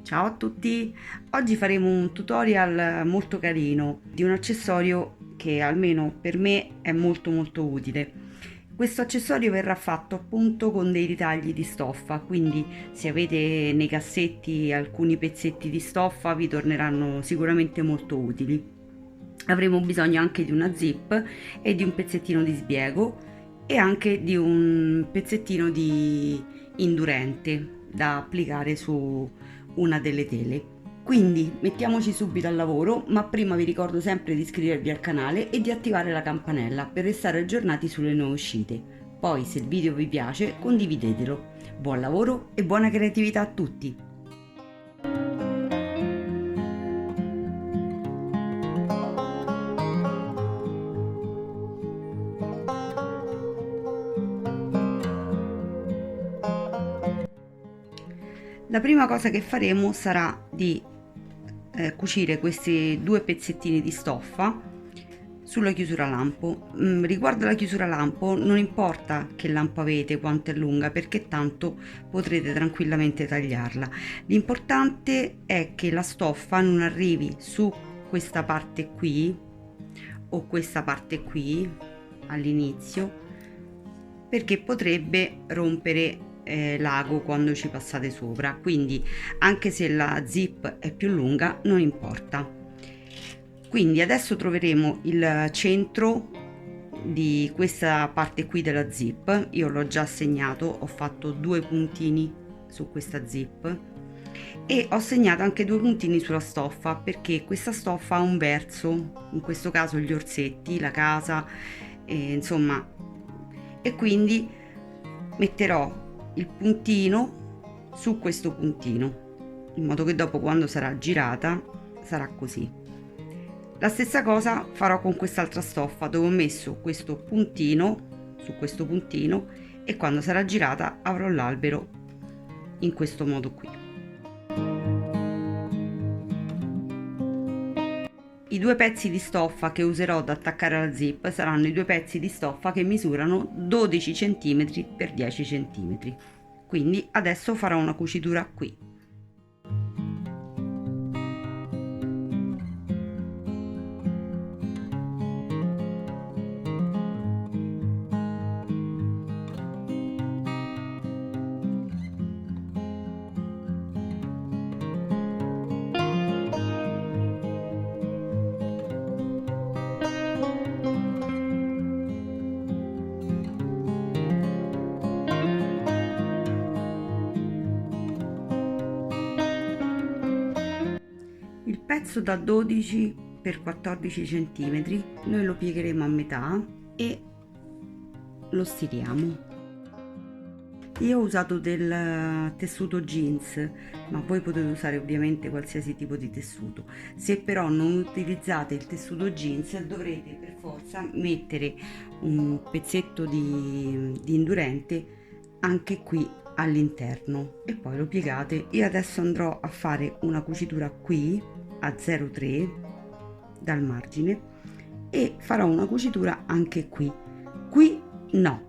Ciao a tutti! Oggi faremo un tutorial molto carino di un accessorio che almeno per me è molto utile. Questo accessorio verrà fatto appunto con dei ritagli di stoffa, quindi se avete nei cassetti alcuni pezzetti di stoffa vi torneranno sicuramente molto utili. Avremo bisogno anche di una zip e di un pezzettino di sbiego e anche di un pezzettino di indurente da applicare su una delle tele. Quindi mettiamoci subito al lavoro, ma prima vi ricordo sempre di iscrivervi al canale e di attivare la campanella per restare aggiornati sulle nuove uscite. Poi se il video vi piace condividetelo. Buon lavoro e buona creatività a tutti! La prima cosa che faremo sarà di cucire questi due pezzettini di stoffa sulla chiusura lampo. Riguardo alla chiusura lampo non importa che lampo avete, quanto è lunga, perché tanto potrete tranquillamente tagliarla. L'importante è che la stoffa non arrivi su questa parte qui o questa parte qui all'inizio, perché potrebbe rompere l'ago quando ci passate sopra. Quindi anche se la zip è più lunga non importa. Quindi adesso troveremo il centro di questa parte qui della zip. Io l'ho già segnato, ho fatto due puntini su questa zip e ho segnato anche due puntini sulla stoffa, perché questa stoffa ha un verso, in questo caso gli orsetti, la casa, insomma, e quindi metterò il puntino su questo puntino, in modo che dopo, quando sarà girata, sarà così. La stessa cosa farò con quest'altra stoffa, dove ho messo questo puntino su questo puntino, e quando sarà girata avrò l'albero in questo modo qui. I due pezzi di stoffa che userò da attaccare alla zip saranno i due pezzi di stoffa che misurano 12 cm x 10 cm. Quindi adesso farò una cucitura qui. Il pezzo da 12 x 14 cm noi lo piegheremo a metà e lo stiriamo. Io ho usato del tessuto jeans, ma voi potete usare ovviamente qualsiasi tipo di tessuto. Se però non utilizzate il tessuto jeans, dovrete per forza mettere un pezzetto di indurente anche qui all'interno e poi lo piegate. Io adesso andrò a fare una cucitura qui a 0,3 dal margine e farò una cucitura anche qui. Qui no.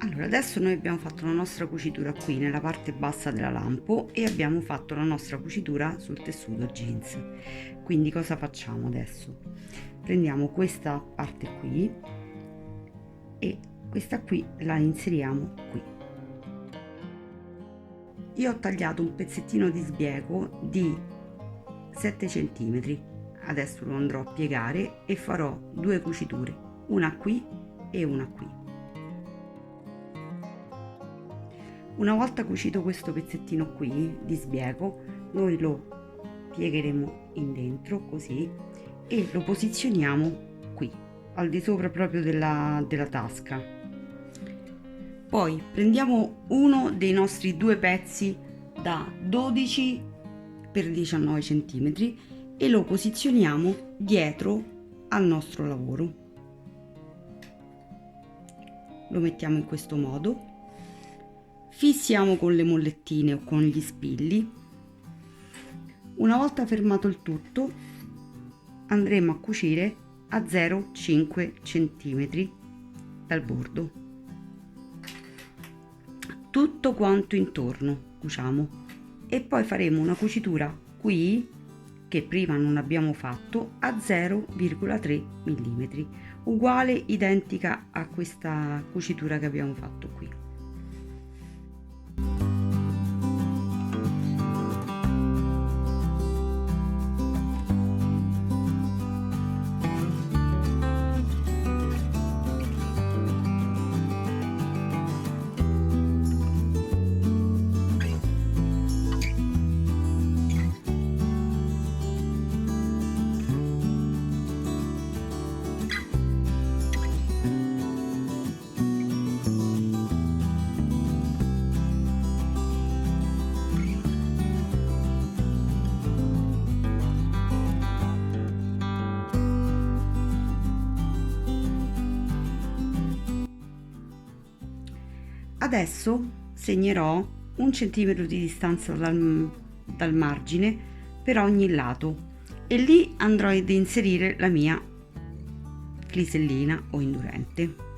Allora, adesso noi abbiamo fatto la nostra cucitura qui nella parte bassa della lampo e abbiamo fatto la nostra cucitura sul tessuto jeans. Quindi cosa facciamo adesso? Prendiamo questa parte qui e questa qui la inseriamo qui. Io ho tagliato un pezzettino di sbiego di 7 cm. Adesso lo andrò a piegare e farò due cuciture, una qui e una qui. Una volta cucito questo pezzettino qui di sbiego, noi lo piegheremo in dentro così e lo posizioniamo qui, al di sopra proprio della tasca. Poi prendiamo uno dei nostri due pezzi da 12 x 19 cm e lo posizioniamo dietro al nostro lavoro. Lo mettiamo in questo modo. fissiamo con le mollettine o con gli spilli. Una volta fermato il tutto, andremo a cucire a 0,5 cm dal bordo, tutto quanto intorno cuciamo, e poi faremo una cucitura qui che prima non abbiamo fatto a 0,3 mm, uguale, identica a questa cucitura che abbiamo fatto qui. Adesso segnerò 1 centimetro di distanza dal margine per ogni lato, e lì andrò ad inserire la mia flisellina o indurente.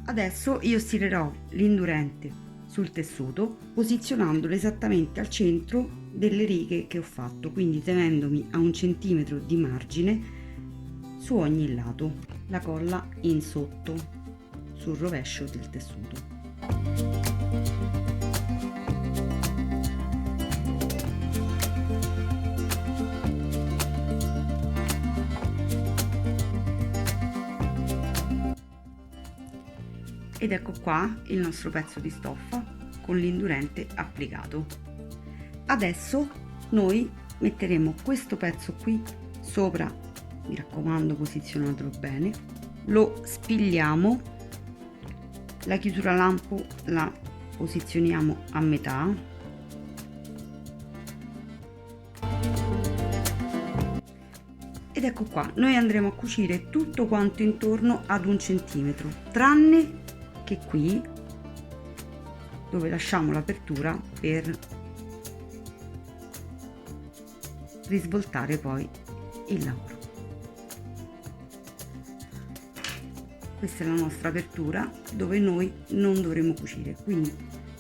Adesso io stirerò l'indurente sul tessuto posizionandolo esattamente al centro delle righe che ho fatto, quindi tenendomi a 1 centimetro di margine su ogni lato, la colla in sotto sul rovescio del tessuto. Ed ecco qua il nostro pezzo di stoffa con l'indurente applicato. Adesso noi metteremo questo pezzo qui sopra, mi raccomando posizionatelo bene, lo spigliamo, la chiusura lampo la posizioniamo a metà, ed ecco qua, noi andremo a cucire tutto quanto intorno ad 1 centimetro, tranne che qui dove lasciamo l'apertura per risvoltare poi il lavoro. Questa è la nostra apertura dove noi non dovremo cucire, quindi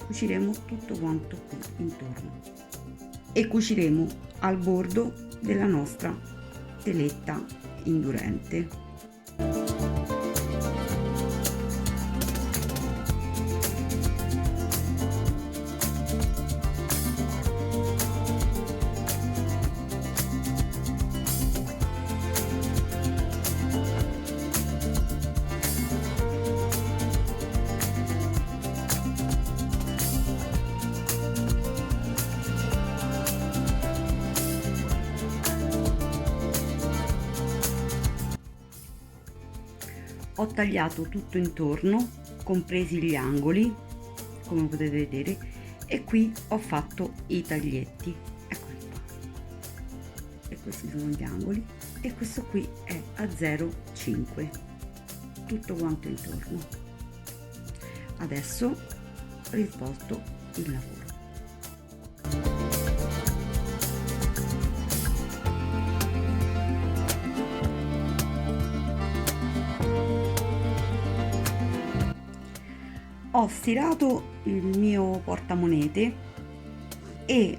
cuciremo tutto quanto qui intorno e cuciremo al bordo della nostra teletta indurente. Ho tagliato tutto intorno, compresi gli angoli, come potete vedere, e qui ho fatto i taglietti, eccoli qua, e questi sono gli angoli, e questo qui è a 0,5, tutto quanto intorno. Adesso risvolto il lavoro. Ho stirato il mio portamonete e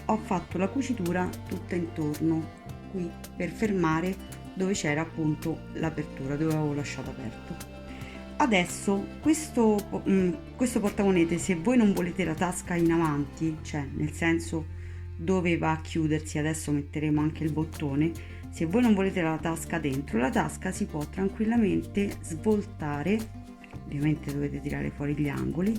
ho fatto la cucitura tutta intorno qui per fermare dove c'era appunto l'apertura, dove avevo lasciato aperto. Adesso questo portamonete, se voi non volete la tasca in avanti, cioè nel senso dove va a chiudersi, adesso metteremo anche il bottone, se voi non volete la tasca dentro, la tasca si può tranquillamente svoltare. Ovviamente dovete tirare fuori gli angoli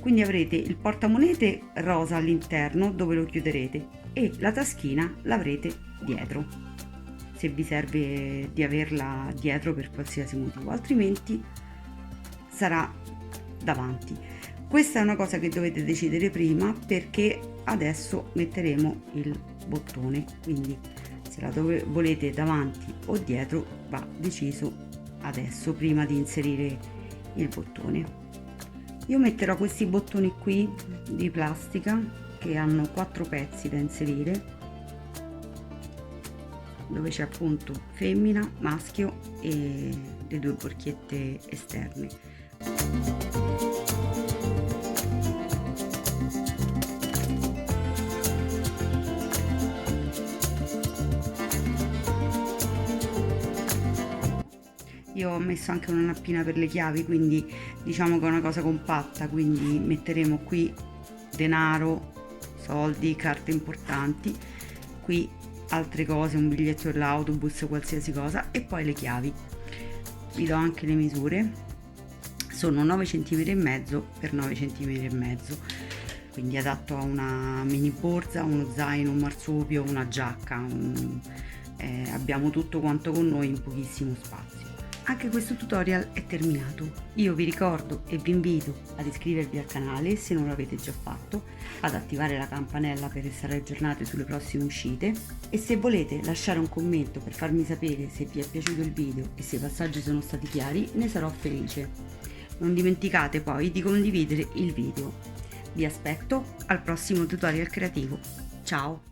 quindi avrete il portamonete rosa all'interno dove lo chiuderete e la taschina l'avrete dietro, se vi serve di averla dietro per qualsiasi motivo, altrimenti sarà davanti. Questa è una cosa che dovete decidere prima, perché adesso metteremo il bottone, quindi se la volete davanti o dietro va deciso adesso, prima di inserire il bottone. Io metterò questi bottoni qui di plastica che hanno 4 pezzi da inserire, dove c'è appunto femmina, maschio e le 2 borchiette esterne. Io ho messo anche una nappina per le chiavi, quindi diciamo che è una cosa compatta, quindi metteremo qui denaro, soldi, carte importanti, qui altre cose, un biglietto dell'autobus, qualsiasi cosa, e poi le chiavi. Vi do anche le misure, sono 9 cm e mezzo per 9 cm e mezzo, quindi adatto a una mini borsa, uno zaino, un marsupio, una giacca, abbiamo tutto quanto con noi in pochissimo spazio. Anche questo tutorial è terminato. Io vi ricordo e vi invito ad iscrivervi al canale se non l'avete già fatto, ad attivare la campanella per restare aggiornati sulle prossime uscite, e se volete lasciare un commento per farmi sapere se vi è piaciuto il video e se i passaggi sono stati chiari, ne sarò felice. Non dimenticate poi di condividere il video. Vi aspetto al prossimo tutorial creativo. Ciao!